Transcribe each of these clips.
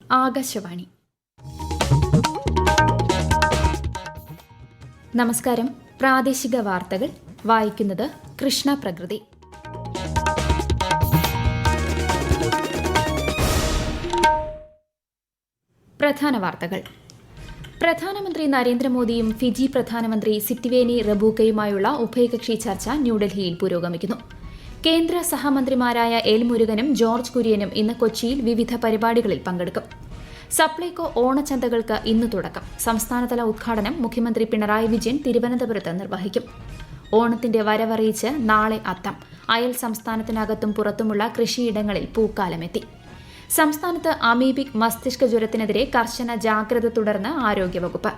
ആകാശവാണി. നമസ്കാരം. പ്രാദേശിക വാർത്തകൾ വായിക്കുന്നത് കൃഷ്ണ പ്രകൃതി. പ്രധാന വാർത്തകൾ. പ്രധാനമന്ത്രി നരേന്ദ്രമോദിയും ഫിജി പ്രധാനമന്ത്രി സിറ്റിവേനി റബൂക്കയുമായുള്ള ഉഭയകക്ഷി ചർച്ച ന്യൂഡൽഹിയിൽ പുരോഗമിക്കുന്നു. കേന്ദ്ര സഹമന്ത്രിമാരായ എൽ മുരുകനും ജോർജ് കുര്യനും ഇന്ന് കൊച്ചിയിൽ വിവിധ പരിപാടികളിൽ പങ്കെടുക്കും. സപ്ലൈകോ ഓണച്ചന്തകൾക്ക് ഇന്ന് തുടക്കം. സംസ്ഥാനതല ഉദ്ഘാടനം മുഖ്യമന്ത്രി പിണറായി വിജയൻ തിരുവനന്തപുരത്ത് നിർവഹിക്കും. ഓണത്തിന്റെ വരവറിയിച്ച് നാളെ അത്തം. അയൽ സംസ്ഥാനത്തിനകത്തും പുറത്തുമുള്ള കൃഷിയിടങ്ങളിൽ പൂക്കാലമെത്തി. സംസ്ഥാനത്ത് അമീബിക് മസ്തിഷ്ക ജ്വരത്തിനെതിരെ കർശന ജാഗ്രത തുടർന്ന് ആരോഗ്യവകുപ്പ്.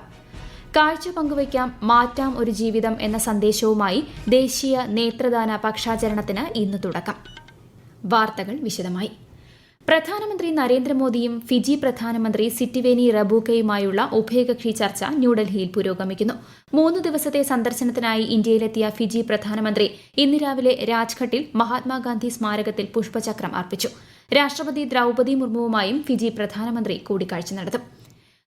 കാഴ്ച പങ്കുവയ്ക്കാം, മാറ്റാം ഒരു ജീവിതം എന്ന സന്ദേശവുമായി ദേശീയ നേത്രദാന പക്ഷാചരണത്തിന് ഇന്ന് തുടക്കം. വാർത്തകൾ വിശദമായി. പ്രധാനമന്ത്രി നരേന്ദ്രമോദിയും ഫിജി പ്രധാനമന്ത്രി സിറ്റിവേനി റബൂക്കയുമായുള്ള ഉഭയകക്ഷി ചർച്ച ന്യൂഡൽഹിയിൽ പുരോഗമിക്കുന്നു. 3 ദിവസത്തെ സന്ദർശനത്തിനായി ഇന്ത്യയിലെത്തിയ ഫിജി പ്രധാനമന്ത്രി ഇന്ന് രാവിലെ രാജ്ഘട്ടിൽ മഹാത്മാഗാന്ധി സ്മാരകത്തിൽ പുഷ്പചക്രം അർപ്പിച്ചു. രാഷ്ട്രപതി ദ്രൌപദി മുർമുവുമായും ഫിജി പ്രധാനമന്ത്രി കൂടിക്കാഴ്ച നടത്തും.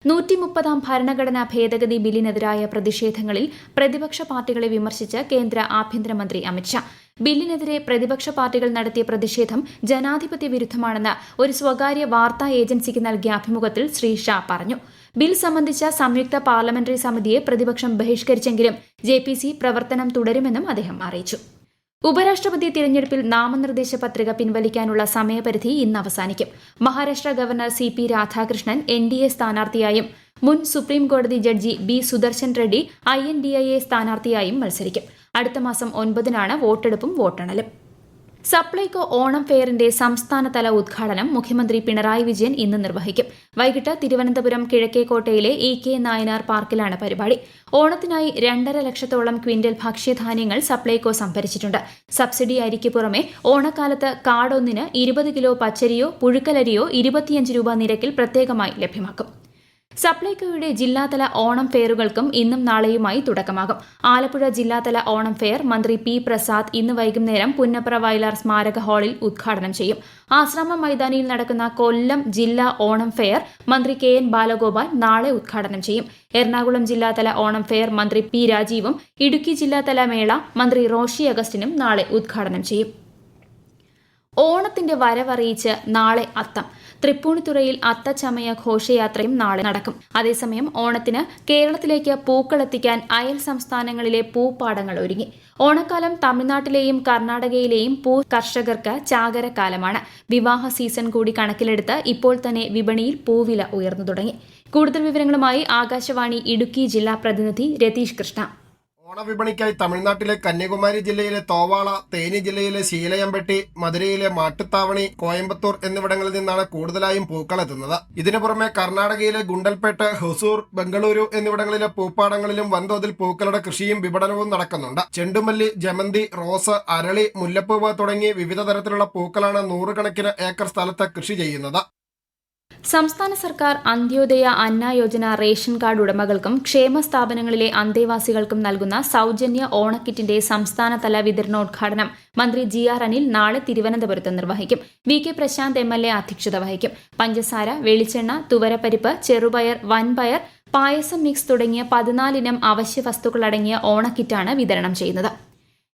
130ാം ഭരണഘടനാ ഭേദഗതി ബില്ലിനെതിരായ പ്രതിഷേധങ്ങളിൽ പ്രതിപക്ഷ പാർട്ടികളെ വിമർശിച്ച് കേന്ദ്ര ആഭ്യന്തരമന്ത്രി അമിത്ഷാ. ബില്ലിനെതിരെ പ്രതിപക്ഷ പാർട്ടികൾ നടത്തിയ പ്രതിഷേധം ജനാധിപത്യ വിരുദ്ധമാണെന്ന് ഒരു സ്വകാര്യ വാർത്താ ഏജൻസിക്ക് നൽകിയ അഭിമുഖത്തിൽ ശ്രീ ഷാ പറഞ്ഞു. ബിൽ സംബന്ധിച്ച സംയുക്ത പാർലമെന്ററി സമിതിയെ പ്രതിപക്ഷം ബഹിഷ്കരിച്ചെങ്കിലും ജെപിസി പ്രവർത്തനം തുടരുമെന്നും അദ്ദേഹം അറിയിച്ചു. ഉപരാഷ്ട്രപതി തിരഞ്ഞെടുപ്പിൽ നാമനിർദ്ദേശ പത്രിക പിൻവലിക്കാനുള്ള സമയപരിധി ഇന്ന് അവസാനിക്കും. Maharashtra governor CP Radhakrishnan NDA സ്ഥാനാർത്ഥിയായും മുൻ സുപ്രീം കോടതി judge B Sudarshan Reddy INDIA സ്ഥാനാർത്ഥിയായും മത്സരിക്കും. അടുത്ത മാസം 9-നാണ് വോട്ടെടുപ്പും വോട്ടെണ്ണലും. സപ്ലൈകോ ഓണം ഫെയറിന്റെ സംസ്ഥാനതല ഉദ്ഘാടനം മുഖ്യമന്ത്രി പിണറായി വിജയൻ ഇന്ന് നിർവഹിക്കും. വൈകിട്ട് തിരുവനന്തപുരം കിഴക്കേക്കോട്ടയിലെ EK നായനാർ പാർക്കിലാണ് പരിപാടി. ഓണത്തിനായി 2.5 ലക്ഷത്തോളം ക്വിന്റൽ ഭക്ഷ്യധാന്യങ്ങൾ സപ്ലൈകോ സംഭരിച്ചിട്ടുണ്ട്. സബ്സിഡി അരിക്ക് പുറമെ ഓണക്കാലത്ത് കാർഡ് ഒന്നിന് 20 കിലോ പച്ചരിയോ പുഴുക്കലരിയോ 25 രൂപ നിരക്കിൽ പ്രത്യേകമായി ലഭ്യമാക്കും. സപ്ലൈകോയുടെ ജില്ലാതല ഓണം ഫെയറുകൾക്കും ഇന്നും നാളെയുമായി തുടക്കമാകും. ആലപ്പുഴ ജില്ലാതല ഓണം ഫെയർ മന്ത്രി P പ്രസാദ് ഇന്ന് വൈകുന്നേരം പുന്നപ്ര വയലാർ സ്മാരക ഹാളിൽ ഉദ്ഘാടനം ചെയ്യും. ആശ്രമം മൈതാനിയിൽ നടക്കുന്ന കൊല്ലം ജില്ലാ ഓണം ഫെയർ മന്ത്രി KN ബാലഗോപാൽ നാളെ ഉദ്ഘാടനം ചെയ്യും. എറണാകുളം ജില്ലാതല ഓണം ഫെയർ മന്ത്രി P രാജീവും ഇടുക്കി ജില്ലാതല മേള മന്ത്രി റോഷി അഗസ്റ്റിനും നാളെ ഉദ്ഘാടനം ചെയ്യും. ഓണത്തിന്റെ വരവറിയിച്ച് നാളെ അത്തം. തൃപ്പൂണിത്തുറയിൽ അത്തച്ചമയ ഘോഷയാത്രയും നാളെ നടക്കും. അതേസമയം ഓണത്തിന് കേരളത്തിലേക്ക് പൂക്കളെത്തിക്കാൻ അയൽ സംസ്ഥാനങ്ങളിലെ പൂപ്പാടങ്ങൾ ഒരുങ്ങി. ഓണക്കാലം തമിഴ്നാട്ടിലെയും കർണാടകയിലെയും പൂ കർഷകർക്ക് ചാകരക്കാലമാണ്. വിവാഹ സീസൺ കൂടി കണക്കിലെടുത്ത് ഇപ്പോൾ തന്നെ വിപണിയിൽ പൂവില ഉയർന്നു തുടങ്ങി. കൂടുതൽ വിവരങ്ങളുമായി ആകാശവാണി ഇടുക്കി ജില്ലാ പ്രതിനിധി രതീഷ് കൃഷ്ണ. ഓണവിപണിക്കായി തമിഴ്നാട്ടിലെ കന്യാകുമാരി ജില്ലയിലെ തോവാള, തേനി ജില്ലയിലെ ശീലയമ്പെട്ടി, മധുരയിലെ മാട്ടുത്താവണി, കോയമ്പത്തൂർ എന്നിവിടങ്ങളിൽ നിന്നാണ് കൂടുതലായും പൂക്കളെത്തുന്നത്. ഇതിനു പുറമെ കർണാടകയിലെ ഗുണ്ടൽപേട്ട്, ഹൊസൂർ, ബംഗളൂരു എന്നിവിടങ്ങളിലെ പൂപ്പാടങ്ങളിലും വൻതോതിൽ പൂക്കളുടെ കൃഷിയും വിപണനവും നടക്കുന്നുണ്ട്. ചെണ്ടുമല്ലി, ജമന്തി, റോസ്, അരളി, മുല്ലപ്പൂവ് തുടങ്ങി വിവിധ തരത്തിലുള്ള പൂക്കളാണ് 100 കണക്കിന് ഏക്കർ സ്ഥലത്ത് കൃഷി ചെയ്യുന്നത്. സംസ്ഥാന സർക്കാർ അന്ത്യോദയ അന്ന യോജന റേഷൻ കാർഡ് ഉടമകൾക്കും ക്ഷേമ സ്ഥാപനങ്ങളിലെ അന്തേവാസികൾക്കും നൽകുന്ന സൌജന്യ ഓണക്കിറ്റിന്റെ സംസ്ഥാനതല വിതരണോദ്ഘാടനം മന്ത്രി GR അനിൽ നാളെ തിരുവനന്തപുരത്ത് നിർവഹിക്കും. VK പ്രശാന്ത് MLA അധ്യക്ഷത വഹിക്കും. പഞ്ചസാര, വെളിച്ചെണ്ണ, തുവരപ്പരിപ്പ്, ചെറുപയർ, വൻപയർ, പായസം മിക്സ് തുടങ്ങിയ 14 ഇനം അവശ്യ വസ്തുക്കളടങ്ങിയ ഓണക്കിറ്റാണ് വിതരണം ചെയ്യുന്നത്.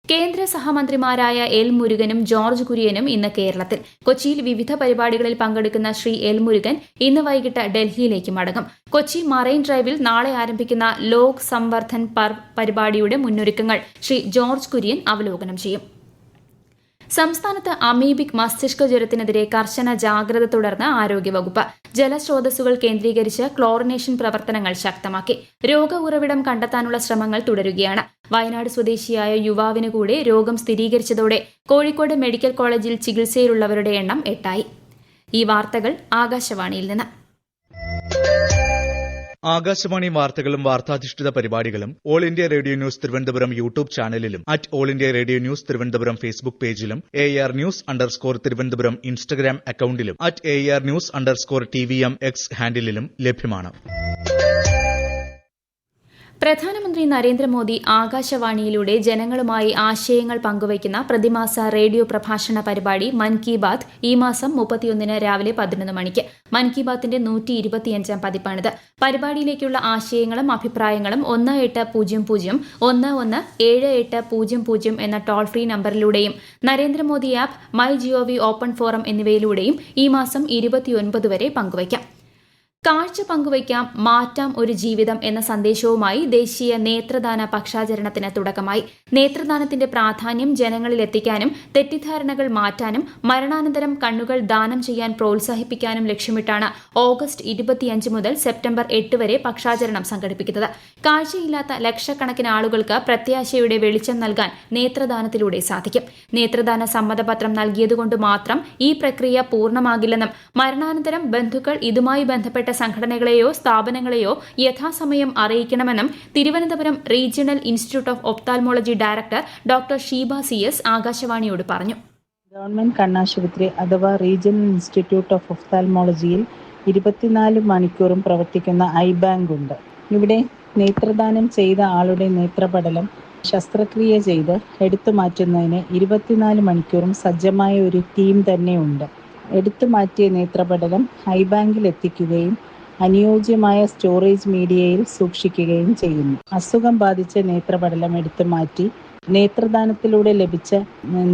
കേന്ദ്ര സഹമന്ത്രിമാരായ എൽ മുരുകനും ജോർജ് കുര്യനും ഇന്ന് കേരളത്തിൽ. കൊച്ചിയിൽ വിവിധ പരിപാടികളിൽ പങ്കെടുക്കുന്ന ശ്രീ എൽ മുരുകൻ ഇന്ന് വൈകിട്ട് ഡൽഹിയിലേക്ക് മടങ്ങും. കൊച്ചി മറൈൻ ഡ്രൈവിൽ നാളെ ആരംഭിക്കുന്ന ലോക് സംവർദ്ധൻ പർവ് പരിപാടിയുടെ മുന്നൊരുക്കങ്ങൾ ശ്രീ ജോർജ് കുര്യൻ അവലോകനം ചെയ്യും. സംസ്ഥാനത്ത് അമീബിക് മസ്തിഷ്ക ജ്വരത്തിനെതിരെ കർശന ജാഗ്രത തുടർന്ന് ആരോഗ്യവകുപ്പ്. ജലസ്രോതസ്സുകൾ കേന്ദ്രീകരിച്ച് ക്ലോറിനേഷൻ പ്രവർത്തനങ്ങൾ ശക്തമാക്കി. രോഗ ഉറവിടം കണ്ടെത്താനുള്ള ശ്രമങ്ങൾ തുടരുകയാണ്. വയനാട് സ്വദേശിയായ യുവാവിന് കൂടെ രോഗം സ്ഥിരീകരിച്ചതോടെ കോഴിക്കോട് മെഡിക്കൽ കോളേജിൽ ചികിത്സയിലുള്ളവരുടെ എണ്ണം 8ആയി. ഈ വാർത്തകൾ ആകാശവാണിയിൽ നിന്ന്. ആകാശവാണി വാർത്തകളും വാർത്താധിഷ്ഠിത പരിപാടികളും all India radio news Thiruvananthapuram YouTube ചാനലിലും all India radio news Thiruvananthapuram Facebook പേജിലും AR News_ തിരുവനന്തപുരം ഇൻസ്റ്റഗ്രാം അക്കൌണ്ടിലും AR News_TVM X ഹാൻഡിലും ലഭ്യമാണ്. പ്രധാനമന്ത്രി നരേന്ദ്രമോദി ആകാശവാണിയിലൂടെ ജനങ്ങളുമായി ആശയങ്ങൾ പങ്കുവയ്ക്കുന്ന പ്രതിമാസ റേഡിയോ പ്രഭാഷണ പരിപാടി മൻ കി ബാത് ഈ മാസം 31 രാവിലെ 11 മണിക്ക്. മൻ കി ബാത്തിന്റെ 125ാം പതിപ്പാണിത്. പരിപാടിയിലേക്കുള്ള ആശയങ്ങളും അഭിപ്രായങ്ങളും 1800-117800 എന്ന toll free നമ്പറിലൂടെയും Narendra Modi app, my G O V open forum എന്നിവയിലൂടെയും ഈ മാസം 29 വരെ പങ്കുവയ്ക്കാം. കാഴ്ച പങ്കുവയ്ക്കാം, മാറ്റാം ഒരു ജീവിതം എന്ന സന്ദേശവുമായി ദേശീയ നേത്രദാന പക്ഷാചരണത്തിന് തുടക്കമായി. നേത്രദാനത്തിന്റെ പ്രാധാന്യം ജനങ്ങളിൽ എത്തിക്കാനും തെറ്റിദ്ധാരണകൾ മാറ്റാനും മരണാനന്തരം കണ്ണുകൾ ദാനം ചെയ്യാൻ പ്രോത്സാഹിപ്പിക്കാനും ലക്ഷ്യമിട്ടാണ് ഓഗസ്റ്റ് 25 മുതൽ സെപ്റ്റംബർ 8 വരെ പക്ഷാചരണം സംഘടിപ്പിക്കുന്നത്. കാഴ്ചയില്ലാത്ത ലക്ഷക്കണക്കിന് ആളുകൾക്ക് പ്രത്യാശയുടെ വെളിച്ചം നൽകാൻ നേത്രദാനത്തിലൂടെ സാധിക്കും. നേത്രദാന സമ്മതപത്രം നൽകിയതുകൊണ്ട് മാത്രം ഈ പ്രക്രിയ പൂർണ്ണമാകില്ലെന്നും മരണാനന്തരം ബന്ധുക്കൾ ഇതുമായി ബന്ധപ്പെട്ട സംഘടനകളെയോ സ്ഥാപനങ്ങളെയോ യഥാസമയം അറിയിക്കണമെന്നും Thiruvananthapuram regional institute of ophthalmology director doctor Sheeba CS ആകാശവാണിയോട് പറഞ്ഞു. ഗവൺമെന്റ് കണ്ണാശുപത്രി അഥവാ റീജിയണൽ ഇൻസ്റ്റിറ്റ്യൂട്ട് ഓഫ് ഒപ്താൽമോളജിയിൽ 24 മണിക്കൂറും പ്രവർത്തിക്കുന്ന ഐ ബാങ്ക് ഉണ്ട്. ഇവിടെ നേത്രദാനം ചെയ്ത ആളുടെ നേത്രപടലം ശസ്ത്രക്രിയ ചെയ്ത് എടുത്തു മാറ്റുന്നതിന് 24 മണിക്കൂറും സജ്ജമായ ഒരു ടീം തന്നെയുണ്ട്. എടുത്തുമാറ്റിയ നേത്രപടലം ഐ ബാങ്കിൽ എത്തിക്കുകയും അനുയോജ്യമായ സ്റ്റോറേജ് മീഡിയയിൽ സൂക്ഷിക്കുകയും ചെയ്യുന്നു. അസുഖം ബാധിച്ച നേത്രപടലം എടുത്തുമാറ്റി നേത്രദാനത്തിലൂടെ ലഭിച്ച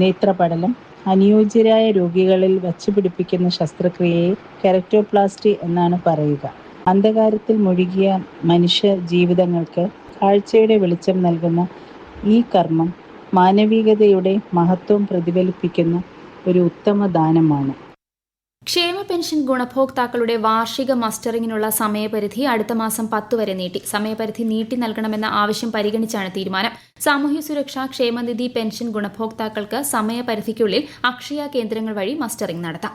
നേത്രപടലം അനുയോജ്യരായ രോഗികളിൽ വച്ചുപിടിപ്പിക്കുന്ന ശസ്ത്രക്രിയയെ കെരറ്റോപ്ലാസ്റ്റി എന്നാണ് പറയുക. അന്ധകാരത്തിൽ മുഴുകിയ മനുഷ്യ ജീവിതങ്ങൾക്ക് കാഴ്ചയുടെ വെളിച്ചം നൽകുന്ന ഈ കർമ്മം മാനവികതയുടെ മഹത്വം പ്രതിഫലിപ്പിക്കുന്ന ഒരു ഉത്തമ ദാനമാണ്. ക്ഷേമ പെൻഷൻ ഗുണഭോക്താക്കളുടെ വാർഷിക മസ്റ്ററിംഗിനുള്ള സമയപരിധി അടുത്ത മാസം 10 വരെ നീട്ടി. സമയപരിധി നീട്ടി നൽകണമെന്ന ആവശ്യം പരിഗണിച്ചാണ് തീരുമാനം. സാമൂഹ്യ സുരക്ഷാ ക്ഷേമനിധി പെൻഷൻ ഗുണഭോക്താക്കൾക്ക് സമയപരിധിക്കുള്ളിൽ അക്ഷയ കേന്ദ്രങ്ങൾ വഴി മസ്റ്ററിംഗ് നടത്താം.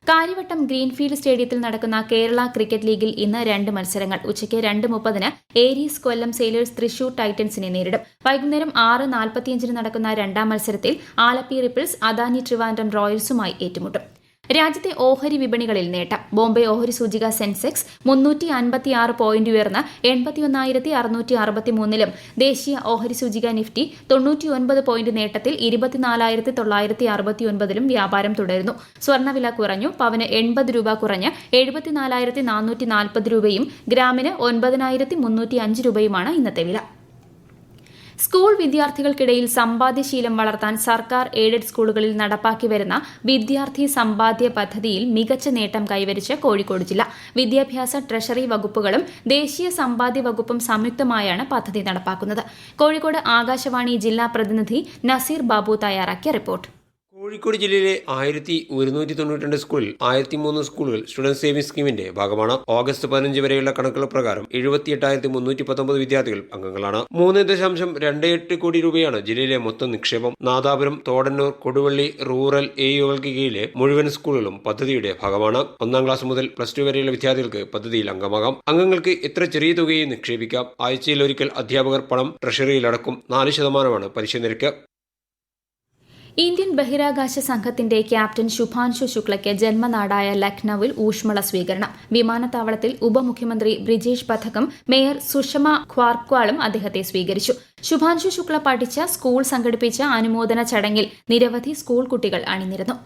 കാര്യവട്ടം ഗ്രീൻഫീൽഡ് സ്റ്റേഡിയത്തിൽ നടക്കുന്ന കേരള ക്രിക്കറ്റ് ലീഗിൽ ഇന്ന് 2 മത്സരങ്ങൾ. ഉച്ചയ്ക്ക് 2:30 ഏരീസ് കൊല്ലം സെയിലേഴ്സ് തൃശൂർ ടൈറ്റൻസിനെ നേരിടും. വൈകുന്നേരം 6:45 നടക്കുന്ന രണ്ടാം മത്സരത്തിൽ ആലപ്പി റിപ്പിൾസ് അദാനി ട്രിവാൻഡ്രം റോയൽസുമായി ഏറ്റുമുട്ടും. രാജ്യത്തെ ഓഹരി വിപണികളിൽ നേട്ടം. ബോംബെ ഓഹരി സൂചിക സെൻസെക്സ് 356 പോയിന്റ് ഉയർന്ന് 81,663-ലും ദേശീയ ഓഹരി സൂചിക നിഫ്റ്റി 99 പോയിന്റ് നേട്ടത്തിൽ 24,969-ലും വ്യാപാരം തുടരുന്നു. സ്വർണ്ണവില കുറഞ്ഞു. പവന് 80 രൂപ കുറഞ്ഞ് 74,440 രൂപയും ഗ്രാമിന് 9,305 രൂപയുമാണ് ഇന്നത്തെ വില. സ്കൂൾ വിദ്യാർത്ഥികൾക്കിടയിൽ സമ്പാദ്യശീലം വളർത്താൻ സർക്കാർ എയ്ഡഡ് സ്കൂളുകളിൽ നടപ്പാക്കി വരുന്ന വിദ്യാർത്ഥി സമ്പാദ്യ പദ്ധതിയിൽ മികച്ച നേട്ടം കൈവരിച്ച് കോഴിക്കോട് ജില്ല. വിദ്യാഭ്യാസ ട്രഷറി വകുപ്പുകളും ദേശീയ സമ്പാദ്യ വകുപ്പും സംയുക്തമായാണ് പദ്ധതി നടപ്പാക്കുന്നത്. കോഴിക്കോട് ആകാശവാണി ജില്ലാ പ്രതിനിധി നസീർ ബാബു തയ്യാറാക്കിയ റിപ്പോർട്ട്. കോഴിക്കോട് ജില്ലയിലെ 1192 സ്കൂളിൽ 1003 സ്കൂളുകൾ സ്റ്റുഡന്റ് സേവിംഗ് സ്കീമിന്റെ ഭാഗമാണ്. ഓഗസ്റ്റ് 15 വരെയുള്ള കണക്കുകൾ പ്രകാരം 78,319 വിദ്യാർത്ഥികൾ അംഗങ്ങളാണ്. 3.28 കോടി രൂപയാണ് ജില്ലയിലെ മൊത്തം നിക്ഷേപം. നാദാപുരം, തോടന്നൂർ, കൊടുവള്ളി റൂറൽ AUകൾക്ക് കീഴിലെ മുഴുവൻ സ്കൂളുകളും പദ്ധതിയുടെ ഭാഗമാണ്. 1-ാം ക്ലാസ് മുതൽ +2 വരെയുള്ള വിദ്യാർത്ഥികൾക്ക് പദ്ധതിയിൽ അംഗമാകാം. അംഗങ്ങൾക്ക് എത്ര ചെറിയ തുകയും നിക്ഷേപിക്കാം. ആഴ്ചയിൽ ഒരിക്കൽ അധ്യാപകർ പണം ട്രഷറിയിലടക്കും. 4% പലിശ നിരക്ക്. ഇന്ത്യൻ ബഹിരാകാശ സംഘത്തിന്റെ ക്യാപ്റ്റൻ ശുഭാൻശു ശുക്ലയ്ക്ക് ജന്മനാടായ ലക്നൌവിൽ ഊഷ്മള സ്വീകരണം. വിമാനത്താവളത്തിൽ ഉപമുഖ്യമന്ത്രി ബ്രിജേഷ് പഥകും മേയർ സുഷമ ഖ്വാർക്വാളും അദ്ദേഹത്തെ സ്വീകരിച്ചു. ശുഭാൻശു ശുക്ല പഠിച്ച സ്കൂൾ സംഘടിപ്പിച്ച അനുമോദന ചടങ്ങിൽ നിരവധി സ്കൂൾ കുട്ടികൾ അണിനിരന്നു.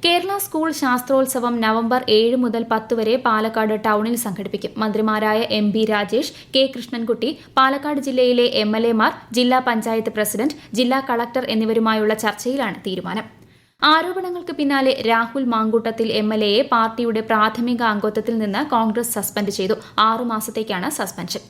കേരള സ്കൂൾ ശാസ്ത്രോത്സവം നവംബർ 7 മുതൽ 10 വരെ പാലക്കാട് ടൌണിൽ സംഘടിപ്പിക്കും. മന്ത്രിമാരായ MB രാജേഷ്, K കൃഷ്ണൻകുട്ടി, പാലക്കാട് ജില്ലയിലെ MLAമാർ, ജില്ലാ പഞ്ചായത്ത് പ്രസിഡന്റ്, ജില്ലാ കളക്ടർ എന്നിവരുമായുള്ള ചർച്ചയിലാണ് തീരുമാനം. ആരോപണങ്ങൾക്ക് പിന്നാലെ രാഹുൽ മാങ്കൂട്ടത്തിൽ MLAയെ പാർട്ടിയുടെ പ്രാഥമിക അംഗത്വത്തിൽ നിന്ന് കോൺഗ്രസ് സസ്പെൻഡ് ചെയ്തു. 6 മാസത്തേക്കാണ് സസ്പെൻഷൻ.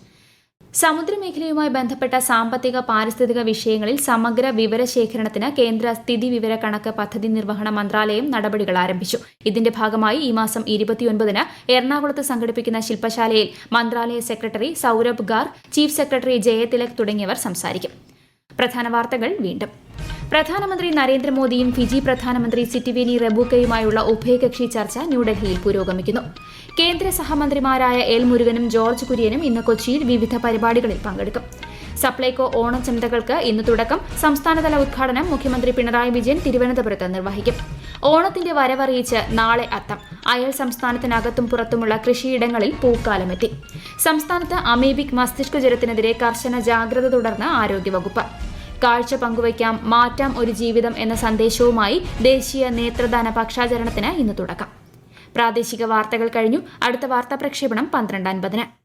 സമുദ്രമേഖലയുമായി ബന്ധപ്പെട്ട സാമ്പത്തിക പാരിസ്ഥിതിക വിഷയങ്ങളിൽ സമഗ്ര വിവരശേഖരണത്തിന് കേന്ദ്ര സ്ഥിതിവിവര കണക്ക് പദ്ധതി നിർവഹണ മന്ത്രാലയം നടപടികൾ ആരംഭിച്ചു. ഇതിന്റെ ഭാഗമായി ഈ മാസം 29 എറണാകുളത്ത് സംഘടിപ്പിക്കുന്ന ശില്പശാലയിൽ മന്ത്രാലയ secretary Saurabh Garg, chief secretary Jayathilak തുടങ്ങിയവർ സംസാരിക്കും. പ്രധാന വാർത്തകൾ വീണ്ടും. പ്രധാനമന്ത്രി നരേന്ദ്രമോദിയും ഫിജി പ്രധാനമന്ത്രി സിറ്റിവേനി റബൂക്കയുമായുള്ള ഉഭയകക്ഷി ചർച്ച ന്യൂഡൽഹിയിൽ പുരോഗമിക്കുന്നു. കേന്ദ്ര സഹമന്ത്രിമാരായ എൽ മുരുകനും ജോർജ് കുര്യനും ഇന്ന് കൊച്ചിയിൽ വിവിധ പരിപാടികളിൽ പങ്കെടുക്കും. സപ്ലൈകോ ഓണച്ചന്തകൾക്ക് ഇന്ന് തുടക്കം. സംസ്ഥാനതല ഉദ്ഘാടനം മുഖ്യമന്ത്രി പിണറായി വിജയൻ തിരുവനന്തപുരത്ത് നിർവഹിക്കും. ഓണത്തിന്റെ വരവറിയിച്ച് നാളെ അത്തം. അയൽ സംസ്ഥാനത്തിനകത്തും പുറത്തുമുള്ള കൃഷിയിടങ്ങളിൽ പൂക്കാലമെത്തി. സംസ്ഥാനത്ത് അമീബിക് മസ്തിഷ്ക ജ്വരത്തിനെതിരെ കർശന ജാഗ്രത തുടർന്ന് ആരോഗ്യവകുപ്പ്. കാഴ്ച പങ്കുവയ്ക്കാം, മാറ്റാം ഒരു ജീവിതം എന്ന സന്ദേശവുമായി ദേശീയ നേത്രദാന പക്ഷാചരണത്തിന് ഇന്ന് തുടക്കം. പ്രാദേശിക വാർത്തകൾ കഴിഞ്ഞു. അടുത്ത വാർത്താ പ്രക്ഷേപണം 12:50.